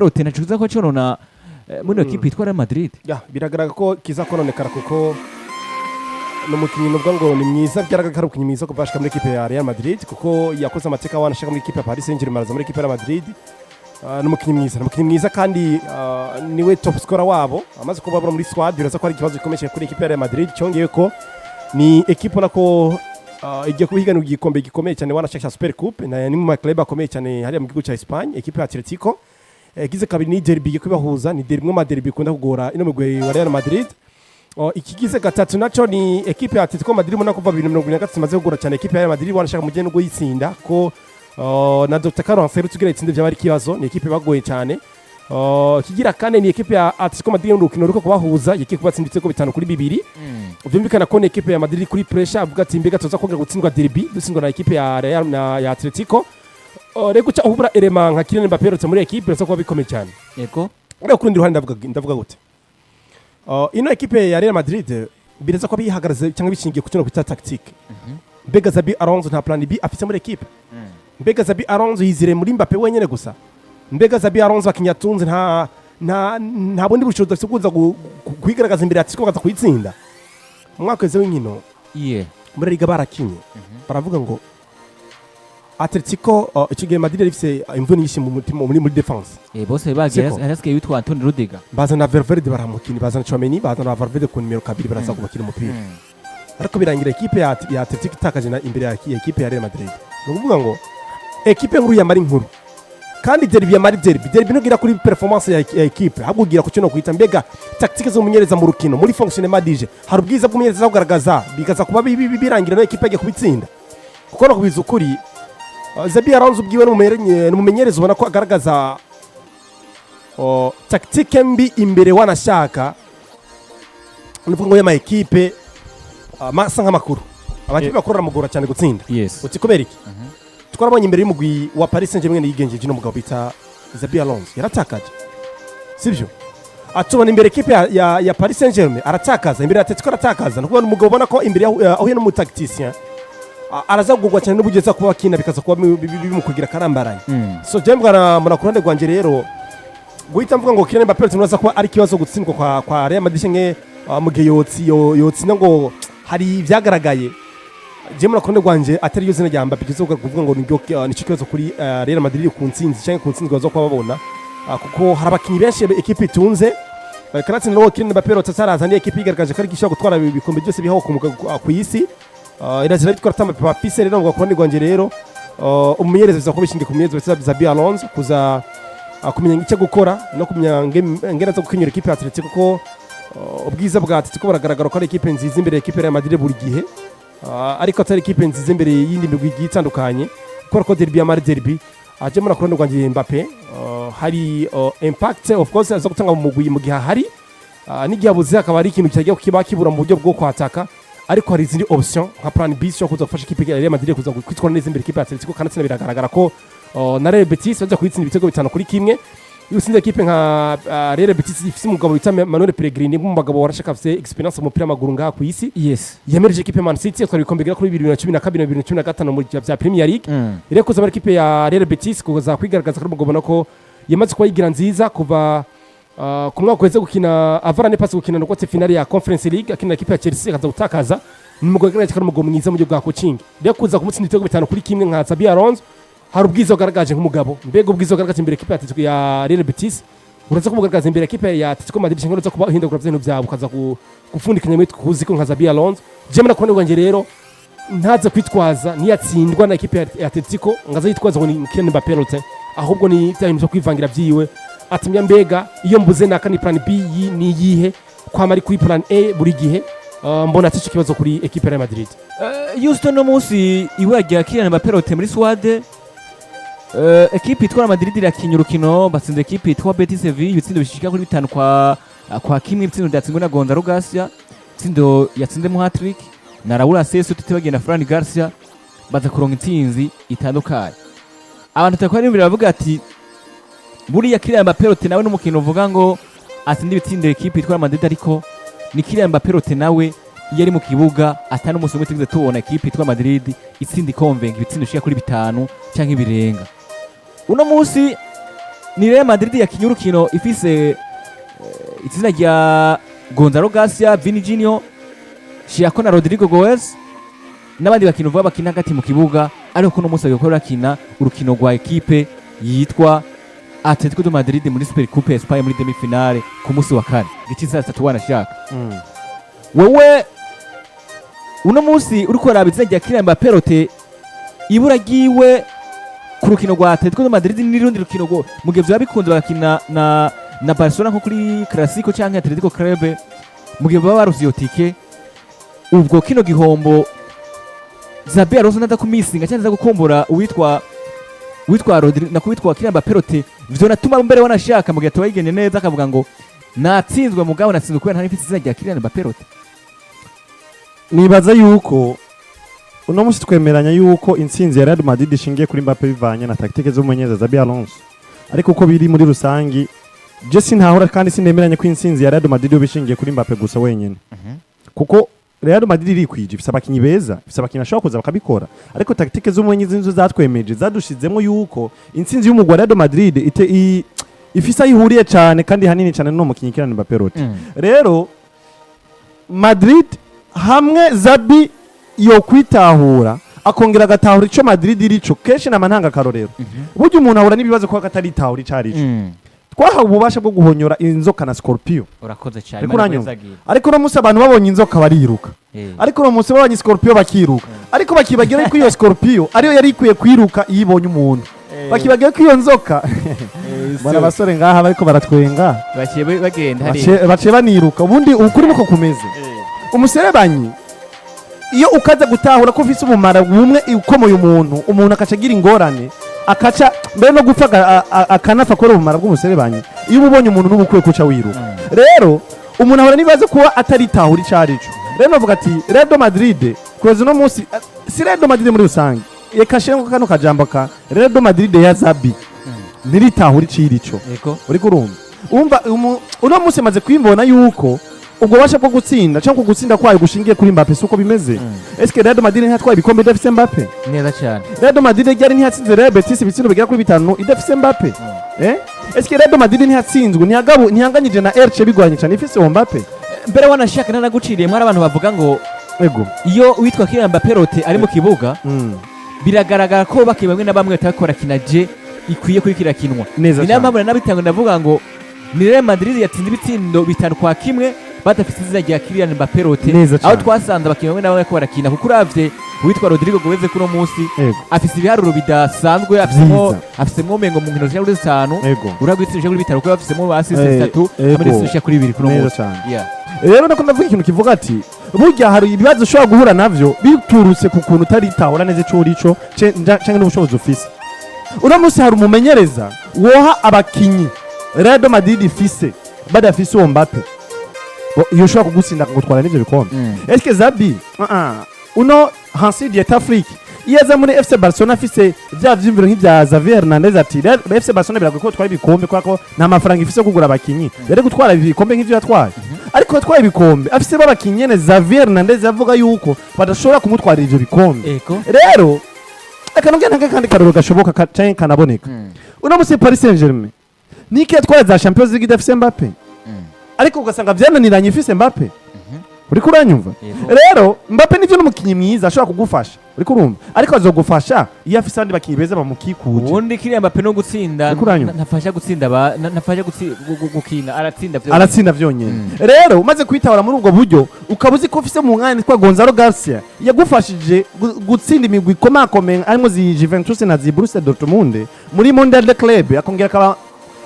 rote nacuza ko corona muri equipe itwara Madrid biragaragara ko kiza kononekara kuko n'umukinnyi nubwo ngo ni mwiza byaragaragara umukinnyi mwiza ko bashaka muri equipe ya Real Madrid kuko yakoze amateka wanashaka muri equipe ya Paris Saint-Germain muri equipe ya Madrid n'umukinnyi mwiza kandi niwe top scorer wabo amaze kuba muri squad biraza ko ari ikibazo gikomeye kuri equipe ya Real Madrid cyongeye ko ni equipe nako igiye kuhiganira igikombe gikomeye cyane wanashaka Super Coupe na ni mu club akomeye cyane hariya mu gihugu cya Espagne equipe ya Atletico gize kabiri ni derby kubahuza ni derby mu derby kunda kugora ino mugwe wa Real Madrid ikigize gatatu naco ni equipe ya Atletico Madrid muna kuva 2023 imaze kugora cyane equipe ya Real Madrid wanashaka mugende ngo yitsinda ko na Dr. Carlo Ancelotti tugira itsinde byabari kibazo ni equipe bagoye cyane kigira kane ni equipe ya Atletico Madrid n'urukino ruko kubahuza equipe batsinditse ko 5-2 uvyumvikana ko ni equipe ya Madrid kuri pressure avuga ati mbega toza kongera gutsindwa derby dutsindwa na equipe ya Real ya Atletico rego cha ubura element nka Kylian Mbappe rotse muri equipe so kuba bikomeye cyane yego rero kurundi ruhande ndavuga gute ino equipe ya Real Madrid bireza ko bihagaraze cyangwa bishingiye ku kino kwita tactique mbega Xabi Alonso nta plan B afite muri equipe mbega Xabi Alonso yizire muri Mbappe wenyene gusa mbega Xabi Alonso akinyatunze nta bundi bushobozi afite kuza kwigaragaza imbere ati ko kaza kwitsinda umwaka w'inkino muri Liga barakinye baravuga ngo Atletico ikigeye Madrid ifise imvune yishi mu mutima muri defense bose bagiye haraske yitwa Antonio Rudiger bazana Valverde baramukini bazana Tchouameni bazana Valverde ku numero 2 baraza kubakira umupira ariko birangira equipe ya Atletico itakaje na imbere ya equipe ya Real Madrid nukuvuga ngo equipe nkuru ya mari nkuru kandi derby ya mari derby ntugira kuri performance ya equipe hagugira ku cyo no kwita mbega tactique zo munyereza mu rukino muri fonctionnement dije hari ubwiza bw'umunyereza kugaragaza bikaza kuba birangira no equipe yagiye kubitsinda kuko no kubiza ukuri Xabi Alonso ubwiwe n'umumenyereza ubona ko agaragaza tactique mbi imbere wanashaka nuvuga ngo yama equipe masa nk'amakuru abakipe bakorera mugora cyane gutsinda uti kubera iki twarabonye imbere y'umugwi wa Paris Saint-Germain yigenjeje no mugabo bita Xabi Alonso yaratakaje sibyo atubona imbere equipe ya Paris Saint-Germain aratakaza imbere ya Atletico aratakaza nuko umugabo ubona ko imbere aho yeno mu tacticien araza kugwa cyane n'ubugeza kuba bakina bikaza kuba bimukugira karambaraye so jembwa na kurande gwanje rero guhita mvuga ngo Kylian Mbappe tunaza kuba ari kibazo gutsindwa kwa Real Madrid nke mugihe yotsinda ngo hari byagaragaye jembwa na kurande gwanje atari yo zina rya Mbappe kizoga kuvuga ngo ni kibazo kuri Real Madrid ku ntsinzi cyangwa ku ntsinzi bazo kuba babona kuko hari abakinyi benshi equipe itunze karatsi no Kylian Mbappe rotsaraza ni equipe igaragaje ko ari gishobora gutwara ibikombe byose bihaho ku isi irazira bitwara tamba papise rero ngo kurandi gwanje rero umumenyereza biza kubishinge ku myezo bya Xabi Alonso kuza kumenya icyo gukora no kumenya ngera zo gukinyura equipe ya Atletico ko ubwiza bwa Atletico baragaragara ko ari equipe nziza imbere ya equipe ya Real Madrid buri gihe ariko atari equipe nziza imbere y'indi migwi itandukanye ko derby ya Madrid derby aje muri kurandi gwanje Mbappe hari impact of course zo gutanga mu mugwi mu gihe hari n'igihe abuze akaba ari ikintu cyagiye kiba kibura mu buryo bwo kwataka ariko hari izindi option nka plan B cyo kuza gufasha ikipe ya Real Madrid kuza kwitwara neza imbere ikipe ya Atletico kandi tsina biragaragara ko na Real Betis baje kwitsinda ibitego 5-1 yusinze ikipe nka Real Betis ifise umugabo bita Manuel Pellegrini umugabo warashaka afise experience mu mupira w'amaguru ngaha ku isi yamereje ikipe Man City twari bikombegera kuri 2012-2015 mu bya Premier League ire kuza muri ikipe ya Real Betis kuza kwigaragaza ko umugabo nako yamaze kuba yigira nziza kuva ku mwaka wese gukina avarane pasi gukina no kwatse finale ya Conference League akina equipe ya Chelsea akaza gutakaza n'umugabo cyangwa umugabo mwiza mu byo bwa coaching rero kuza kumutsinda ibitego 5-1 nka Xabi Alonso hari ubwiza ugaragaje nk'umugabo mbega ubwiza ugaragaje imbere equipe ya Real Betis uraza kumugaragaza imbere equipe ya Atletico Madrid cyangwa uraza kuba hindagura byintu byabo ukaza gufundikanya muri kuzi ko nka Xabi Alonso je mura kubona gwanje rero ntaza kwitwaza niyatsindwa na equipe ya Atletico ngaza yitwaza ngo ni Kylian Mbappe rote ahubwo ni bya bintu byo kwivangira byiwe atumya mbega iyo mbuze naka ni plan B ni yihe kwa mari kuri plan A buri gihe mbona atico kibazo kuri equipe ya Real Madrid Houston no munsi iwe yagiye Kylian Mbappe rote muri squad equipe itwara Madrid irakinya urukino batsinze equipe itwa Betis Sevilla ibitsindo bishika kuri 5 kwa kimwe ibitsindo byatsindwe na Gonzalo Garcia tsindo yatsinze mu hat-trick na Raúl Asensio tutibagenda Fran Garcia baza kuronka intsinzi itandukanye abantu takwari imbere bavuga ati buriya Kylian Mbappe rote nawe n'umukino uvuga ngo atsinda ibitsindo equipe itwara Madrid ariko ni Kylian Mbappe rote nawe yari mu kibuga atana umunsi umwe tugize tubona equipe itwara Madrid itsinda ikonvenga ibitsindo bishika kuri 5 cyangwa ibirenga uno munsi ni Real Madrid yakinye urukino ifise itsinda rya Gonzalo Garcia, Vini Junior, Chiako na Rodrigo Goes n'abandi bakina vuba bakina hagati mu kibuga, ariko kuno munsi bagikora bakina urukino rwa ekipe yitwa Atletico de Madrid muri Super Coupe Espagne muri demi-finale ku munsi wa kane gitiza 3 wanashaka. Wewe uno munsi uriko uraba izina rya Kylian Mbappe rote ibura giwe ku rukino rwa Atletico de Madrid n'irundi rukino rwo mu gihe bikunze bakina na Barcelona nko kuri Clasico cyangwa Atletico Club mu gihe baba barusiyo tike, ubwo kino gihombo Xabi Alonso nadakumisinga cyane za gukombora uwitwa Rodri na kuwitwa Kylian Mbappe rote byo natuma mbere wanashaka mu gihe atwayigenye neza akavuga ngo natsinzwe mugabo natsinzwe kubera nta nifite izina rya Kylian Mbappe rote. Nibaza yuko uno munsi twemeranya yuko intsinzi ya Real Madrid ishingiye kuri Mbappe bivanye na tactique z'umumenyereza Xabi Alonso, ariko uko biri muri rusangi je sinahora kandi sinemeranya ko intsinzi ya Real Madrid bishingiye kuri Mbappe gusa wenyene. Kuko Real Madrid irikwije ifise abakinyi beza, ifise abakinyi ashobora kuza bakabikora, ariko tactique z'umumenyereza nizo zatwemeje zadushizemo yuko intsinzi y'umugwa Real Madrid ifise ayihuriye cyane kandi hanini cyane no mukinyi Kylian Mbappe rote. Rero Madrid hamwe Xabi yo kwitahura akongera agatahura ico Madrid irico kenshi namantanga karorero. Buryo umuntu ahura n'ibibazo ko akatari tahura icarico. Twahawe ububasha bwo guhonyora inzoka na Scorpio. Urakoze cyane. Ariko no musi abantu babonye inzoka bariruka. Ariko no musi babonye Scorpio bakiruka. Ariko bakibagira ko iyo Scorpio ariyo yari ikwiye kwiruka yibonye umuntu. Bakibagira ko iyo nzoka bana basore ngaha bariko baratwenga. Baciye bagenda hari. Baciye baniruka. Ubundi ukuri muko kumeze. Umuserebanyi iyo ukaza gutahura ko ufise umumara bumwe ukomoye umuntu akacagira ingorane akaca mbere no gupfa akanafa kora ubumara bw'umuserebanyi, iyo ubonye umuntu n'ubukwiye kuca wiruka. Rero umuntu ahora nibaze kuba atari tahura icarico. Rero bavuga ati Real Madrid kwezi no munsi si Real Madrid muri rusange ekashengo kano kajambo ka Real Madrid ya Xabi niri tahura icirico. Uri kurumva umva uno munsi maze kwimbona yuko ubwo basha bwo gutsinda cyangwa gutsinda kwayo gushingiye kuri Mbappe suko bimeze. Eske Real Madrid ntatwaye ibikombe idafise Mbappe? Neza cyane. Real Madrid yari ntihatsinze Real Betis ibitsindo bigera kuri 5 idafise Mbappe. Eske Real Madrid ntihatsinzwe ntihanganyije na Elche bigwanye cyane ifise Mbappe. Mbere wanashaka nanaguciriye mwari abantu bavuga ngo ego iyo witwa Kylian Mbappe rote ari mu kibuga biragaragara ko bakibamwe na bamwe batakora kinaje ikwiye kuri kirakinwa. Inama nabitanga ndavuga ngo ni Real Madrid yatsinze ibitsindo 5-1 badafite izina rya Kylian Mbappe rote, aho twasanze abakinnyi bamwe n'abamwe ko barakina kuko uravye uwitwa Rodrigo Goes kuno munsi afise ibiharuro bidasanzwe, afisemo mengo mu nkino z'ijana kuri 5 uragwitsije kuri 5 kuko afisemo assist 3 amadesisha kuri 2 kuno munsi. Rero nako ndavuga ikintu kivuga ati burya hari ibibazo ushobora guhura navyo biturutse ku kuntu utaritahura neza ico urico canke n'ubushobozi ufise. Uno munsi hari umumenyereza woha abakinyi Real Madrid ifise badafise uwo Mbappe iyo ushobora kugutsinda akagutwara n'ivyo bikombe. Eske Xabi uno Hansi Diet Afrique iyaza muri FC Barcelona afise vya vyimviro nk'ivya Xavi Hernandez ati FC Barcelona biragoye ko twari ibikombe kuko nta mafaranga ifise kugura abakinyi rero gutwara ibikombe nk'ivyo yatwaye, ariko yatwaye ibikombe afise babakinyi nyene Xavi Hernandez yavuga yuko badashobora kumutwarira ivyo bikombe. Rero akanongera kandi karoro gashoboka canke kanaboneka uno musi Paris Saint-Germain niki yatwaye za Champions League idafise Mbappe, ariko ugasanga byananiranye ifise Mbappe. Uri kuranyumva? Rero Mbappe nivyo n'umukinyi mwiza ashobora kugufasha, uri kurumva, ariko azogufasha iyo afise abandi bakinyi beza bamukikuje. Ubundi Kylian Mbappe no gutsinda ntafasha gutsinda ntafasha gukina aratsinda vyonyene. Rero umaze kwitahura muri ubwo buryo ukabuzi ko ufise mu mwanya kwa Gonzalo Garcia yagufashije gutsinda imigwi komakomeye arimo zi Juventus na zi Borussia Dortmund muri Mondial Club, akongera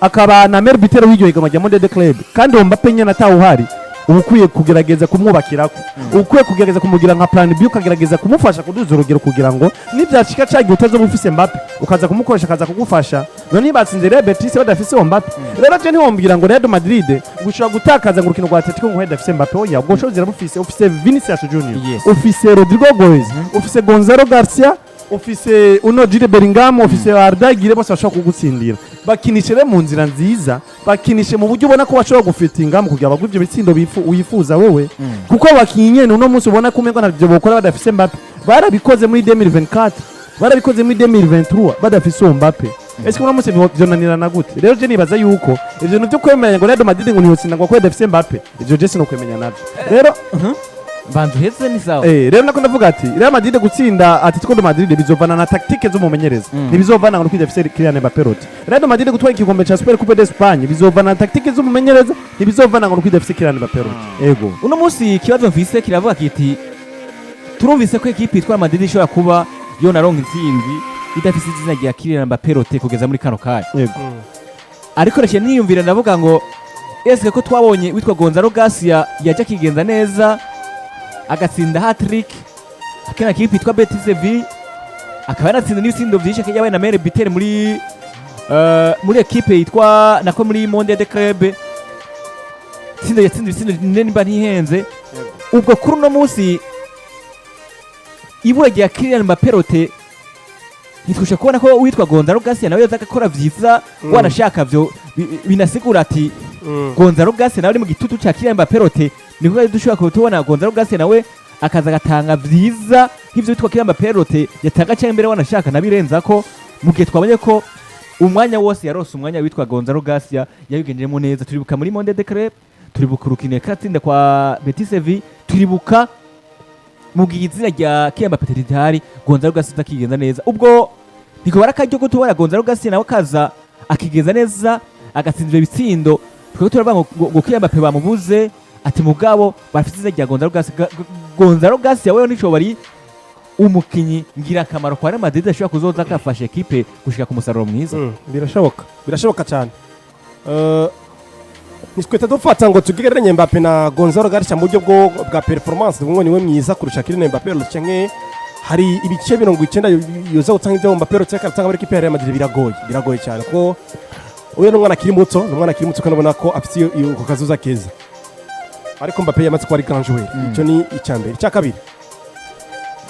akaba na meilleur buteur w'iryo higanwa rya Mondial Club, kandi Mbappe nyene atawuhari ukwiye kugerageza kumwubakirako, ukwiye kugerageza kumugira nka plan B, ukagerageza kumufasha kuduza urugero kugira ngo nivyashika cyagiye utazo bufise Mbappe ukaza kumukoresha akaza kugufasha. None batsinze Real Betis badafise Mbappe. Rero je ntiwombwira ngo Real Madrid gushobora gutakaza ngo urukino rwa Atletico ngo hadafise Mbappe. Oya, ubwo shozira ufise Vinicius Junior, ufise Rodrigo Goes, ufise Gonzalo Garcia, ufise uno Jude Bellingham, ufise Arda Güler, bose bashobora kugutsindira. Bakinishe mu nzira nziza, bakinishe mu buryo ubona ko bashobora gufitinga mu kugira bagwivyo bitsindo wifuza wewe, kuko bakinye uno munsi ubona ko umengo navyo bokora badafise Mbappe. Barabikoze muri 2024, barabikoze muri 2023 badafise Mbappe. ese uno munsi vyonanirana gute rero je nibaza yuko ivyo bintu vyo kwemeranya ngo Real Madrid ngo ntiyotsinda ngo kubera dafise Mbappe ivyo je sinokwemenya navyo rero bantu heze ni sawa rero nako ndavuga ati Real Madrid gutsinda Atletico de Madrid bizovana na tactique z'umumenyereza ntibizovana ngo kwidafise Kylian Mbappe rote Real Madrid gutwara igikombe ca Super Coupe d'Espagne bizovana na tactique z'umumenyereza ntibizovana ngo kwidafise Kylian Mbappe rote ego uno munsi ikibazo mfise kiravuga kiti turumvise ko ekipe itwara Madrid ishobora kuba yo naronka intsinzi idafise izina rya Kylian Mbappe rote kugeza muri kano kanya ego ariko reke niyumvira ndavuga ngo ese ko twabonye witwa Gonzalo Garcia yaje akigenza neza agatsinda hat-trick akina kipe itwa Betis Sevilla akaba yanatsinda n'ibitsindo vyinshi yabaye na meilleur buteur muri ekipe yitwa nako muri Monde de Club tsinda yatsinda ibitsindo nimba ntihenze ubwo kuri uno munsi ibura rya Kylian Mbappe rote nitwishe kubona ko witwa Gonzalo Garcia nawe yazakakora vyiza wanashaka vyo binasigura ati Gonzalo Garcia nawe ari mu gitutu ca Kylian Mbappe rote niko dushobora kubona Gonzalo Garcia nawe akaza gatanga vyiza nk'ivyo bitwa Kylian Mbappe rote yatanga cyane imbere wanashaka nabirenza ko mu gihe twabonye ko umwanya wose yarose umwanya witwa Gonzalo Garcia yabigenderemo neza turibuka muri Monde de Club turibuka urukino katsinda kwa Betis Sevilla turibuka mu gihe izina rya Kylian Mbappe ritari Gonzalo Garcia akigenza neza ubwo niko barakajyo ko tubona Gonzalo Garcia nawe akaza akigenza neza agatsinda ibitsindo twego turavuga ngo Kylian Mbappe bamubuze ati mugabo bafite izina rya Gonzalo Garcia wewe nico bari umukinyi ngira akamaro kwa Real Madrid ashobora kuzoza akafasha ekipe gushika ku musaruro mwiza birashoboka cyane niskweta dufata ngo tugereranye Mbappe na Gonzalo Garcia mu buryo bwa performance ngo niwe mwiza kurusha Kylian Mbappe canke hari ibice 90 yoza gutanga ibyo Mbappe roteka gutanga muri ekipe ya Real Madrid biragoye cyane ko uyu n'umwana akiri muto kanabona ko afite iyo kazuza keza ariko Mbappe yamaze ko ari grand joueur icyo ni icyambere cyakabiri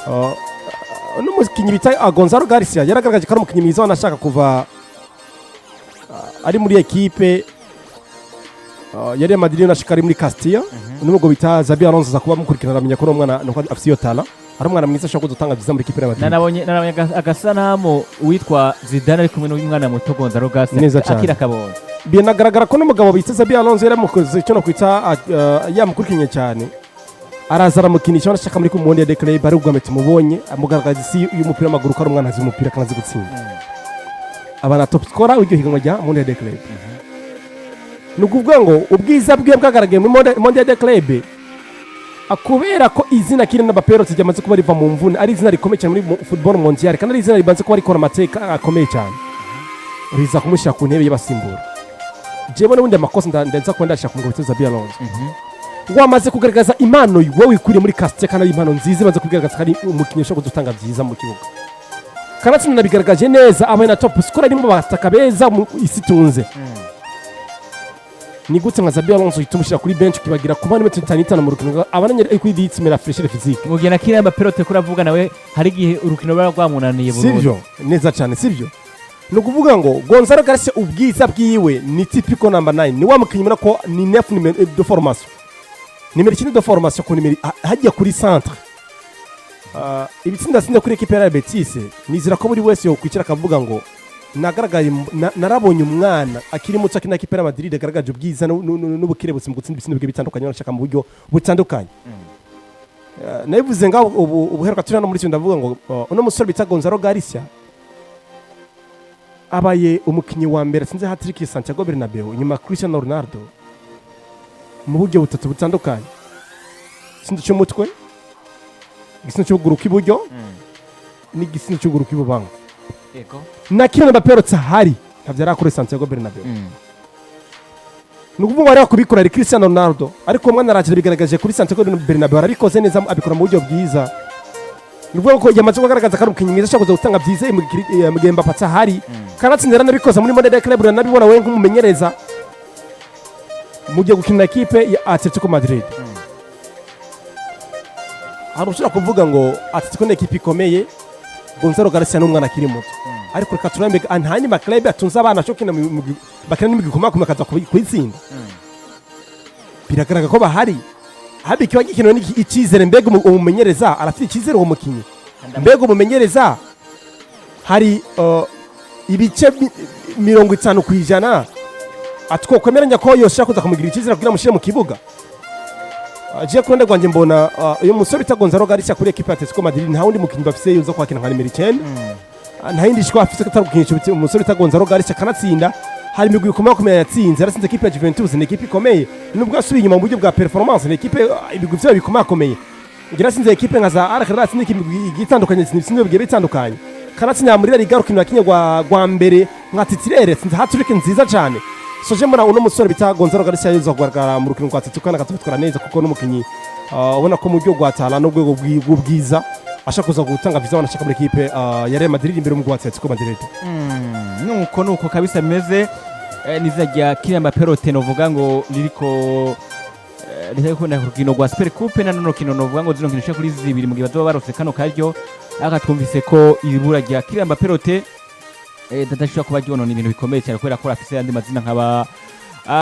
no mukinyi bita Gonzalo Garcia yaragaragaje ko ari umukinyi mwiza wanashaka kuva ari muri ekipe yari Madrid nashika ari muri Castilla n'ubwo bita Xabi Alonso za kuba mukurikirana aramenya ko umwana nuko afite iyo tala ari umwana mwiza ashaka kuzotanga vyiza muri ekipe ya Madrid narabonye agasanamu witwa Zidane ari kumwe n'umwana muto Gonzalo Garcia akira kabonye binagaragara ko n'umugabo bita Xabi Alonso yaramukoze cyo no kwita yamukurikiranye cyane araza aramukinisha wanashaka muri Monde de Club ari ubwo mubonye amugaragaza isi y'umupira w'amaguru ko ari umwana azi umupira kanazi gutsinda abana top scorer w'iryo higanwa rya Monde de Club nukuvuga ngo ubwiza bwe bwagaragaye muri Monde de Club akubera ko izina Kylian Mbappe rote ryamaze kuba riva mu mvune ari izina rikomeye cyane muri football mondial kandi ari izina ribanze kuba rikora amateka akomeye cyane riza kumushyira ku ntebe y'abasimbura jewe n'ubundi amakosa ndenza ko ndashaka ngo biteze Xabi Alonso wamaze kugaragaza impano wowe wikuriye muri Castilla kandi ari impano nziza imaze kugaragaza ko ari umukinnyi ushobora gutanga byiza mu kibuga kandi nabigaragaje neza abaye na top scorer arimo bataka beza mu isi tunze ni gute nka Xabi Alonso yitumushyira kuri bench kibagira kuba ni metero 5 mu rukino abananye ari kwiditsimira fraîcheur physique mu gihe na Kylian Mbappe rote kuravuga nawe hari gihe urukino rwamunaniye burundu sivyo neza cyane sivyo no kuvuga ngo Gonzalo Garcia ubwiza bwiwe ni typical number 9 ni wa mukinyi mura ko ni 9 numéro de formation nimero 9 de formation ko nimero hajya kuri centre ibitsinda sinda kuri equipe ya Betis nizira ko buri wese yo kwicira akavuga ngo nagaragaye narabonye umwana akiri muto akina equipe ya Madrid agaragaje ubwiza n'ubukire butsi mu gutsinda ibitsinde bwe bitandukanye wanashaka mu buryo butandukanye nabivuze ngaho ubuheruka turana muri cyo ndavuga ngo uno musore bita Gonzalo Garcia abaye umukinyi wa mbere sinze hat-trick Santiago Bernabeu nyuma Cristiano Ronaldo mu buryo butatu butandukanye igitsindo cy'umutwe igitsindo cy'ukuguru kw'iburyo n'igitsindo cy'ukuguru kw'ibubanza yego na Kylian Mbappe rote hari ntabyo arakora Santiago Bernabeu nukuvuga ngo ari kubikora ari Cristiano Ronaldo ariko umwana arakira bigaragaje kuri Santiago Bernabeu arabikoze neza abikora mu buryo bwiza nuvuga ko yamaze kugaragaza ko ari umukinnyi mwiza ashaka gutanga byiza mu gihe Mbappe atahari kandi atsindira nabikoze muri Monde de Club nabibona we nk'umumenyereza mu gihe gukina ekipe ya Atletico Madrid hari ushobora kuvuga ngo Atletico ni ekipe ikomeye Gonzalo Garcia n'umwana akiri muto ariko reka turambe ntani maklub atunze abana shokina bakina n'imigwi komakoma kaza kuyitsinda biragaragara ko bahari habi kiba gikino ni icyizere mbega umumenyereza arafite icyizere uwo mukinyi mbega umumenyereza hari ibice 50% atwokwemeranya ko yoshaka kuza kumugira icyizere kugira amushyire mu kibuga. Agiye kurende rwanjye mbona uyu musore bita Gonzalo Garcia kuri equipe ya Atletico Madrid nta wundi mukinnyi bafise yuza kwakina nka nimero 9. Nta yindi shiko afise ko atarukinisha umusore bita Gonzalo Garcia kanatsinda. Hari imigwi ikomeye yatsinze, yaratsinze equipe ya Juventus, ni equipe ikomeye. Nubwo asubiye inyuma mu buryo bwa performance, ni equipe ibigwi vyo bikomeye. Yaratsinze equipe nka za Arsenal, yaratsinze imigwi itandukanye, n'ibitsinde bigiye bitandukanye. Kanatsinda muri La Liga rukino yakinye rwa mbere nka titulaire, tsinze hat-trick nziza cyane. Soje mbona uno musore bita Gonzalo Garcia yuza kugaragara mu rukino rwa Atletico kandi akatubitwara neza kuko n'umukinyi ubona ko mu buryo rwa tala n'ubwego bwiza ashaka kuza gutanga visa wanashaka muri equipe ya Real Madrid imbere mu rwa Atletico Madrid. nuko kabisa bimeze nizajya Kylian Mbappe novuga ngo liriko na rukino rwa Super Coupe na rukino novuga ngo zino nkinisha kuri zibiri mu gihe bazoba barose kano karyo akatwumvise ko ibura rya Kylian Mbappe dadashobora kuba ryonona ibintu bikomeye cyane kubera ko afise andi mazina nk'aba